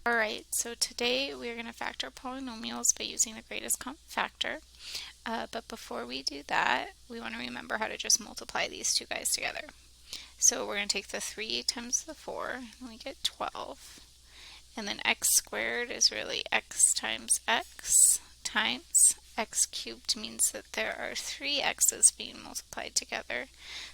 Alright, so today we're going to factor polynomials by using the greatest common factor. But before we do that, we want to remember how to just multiply these two guys together. So we're going to take the 3 times the 4, and we get 12. And then x squared is really x times x times x cubed means that there are 3 x's being multiplied together.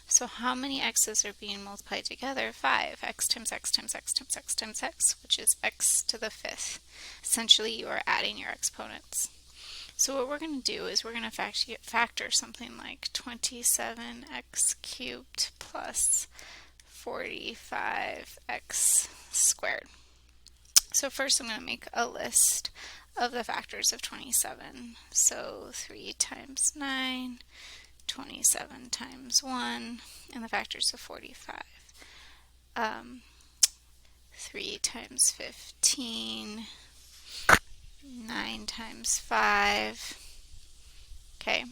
So how many x's are being multiplied together? 5. X times x times x times x times x, which is x to the 5th. Essentially, you are adding your exponents. So what we're going to do is we're going to factor something like 27x cubed plus 45x squared. So first I'm going to make a list of the factors of 27. So 3 times 9, 27 times 1, and the factors of 45. 3 times 15, 9 times 5. Okay.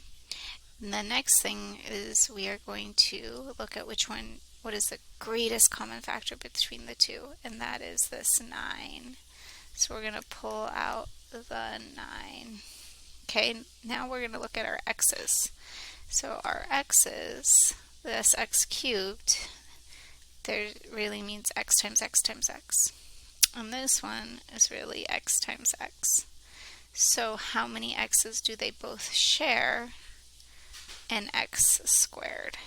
And the next thing is we are going to look at what is the greatest common factor between the two, and that is this 9. So we're going to pull out the 9. Okay, now we're going to look at our x's. So our x's, this x cubed, there really means x times x times x. And this one is really x times x. So how many x's do they both share? An x squared.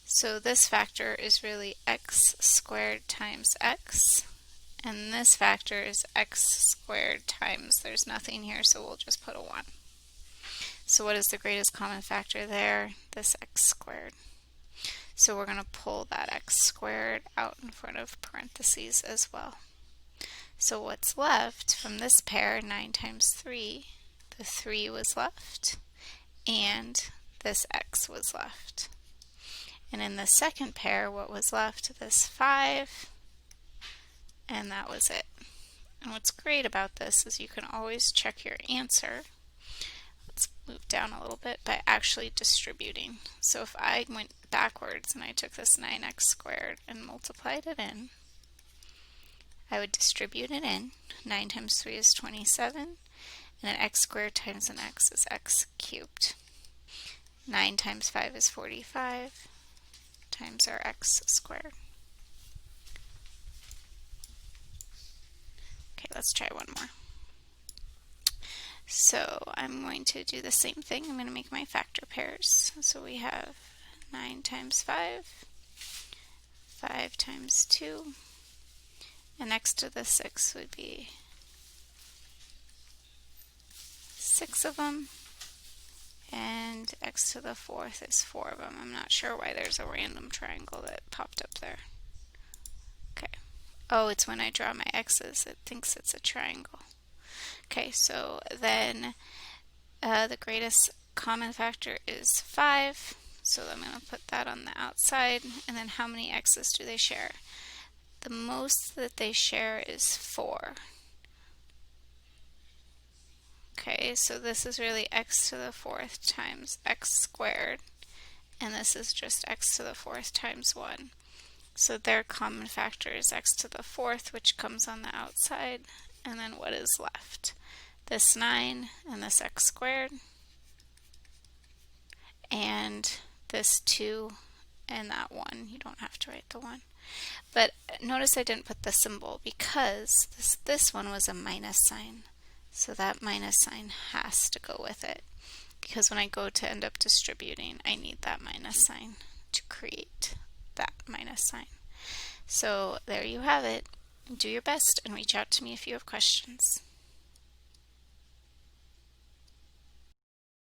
So this factor is really x squared times x. And this factor is x squared times, there's nothing here, so we'll just put a 1. So what is the greatest common factor there? This x squared. So we're going to pull that x squared out in front of parentheses as well. So what's left from this pair, 9 times 3, the 3 was left, and this x was left. And in the second pair, what was left? This 5, and that was it. And what's great about this is you can always check your answer. Let's move down a little bit by actually distributing. So if I went backwards and I took this 9x squared and multiplied it in, I would distribute it in. 9 times 3 is 27, and an x squared times an x is x cubed. 9 times 5 is 45 times our x squared. Okay, let's try one more. So I'm going to do the same thing. I'm going to make my factor pairs. So we have 9 times 5, 5 times 2, and next to the 6 would be 6 of them, and x to the 4th is 4 of them. I'm not sure why there's a random triangle that popped up there. Okay. Oh, it's when I draw my x's, it thinks it's a triangle. Okay, so then the greatest common factor is 5, so I'm going to put that on the outside, and then how many x's do they share? The most that they share is 4. Okay, so this is really x to the 4th times x squared, and this is just x to the 4th times 1. So their common factor is x to the 4th, which comes on the outside, and then what is left? This 9 and this x squared, and this 2 and that 1. You don't have to write the 1. But notice I didn't put the symbol because this one was a minus sign. So that minus sign has to go with it, because when I go to end up distributing, I need that minus sign to create that minus sign. So there you have it. Do your best and reach out to me if you have questions.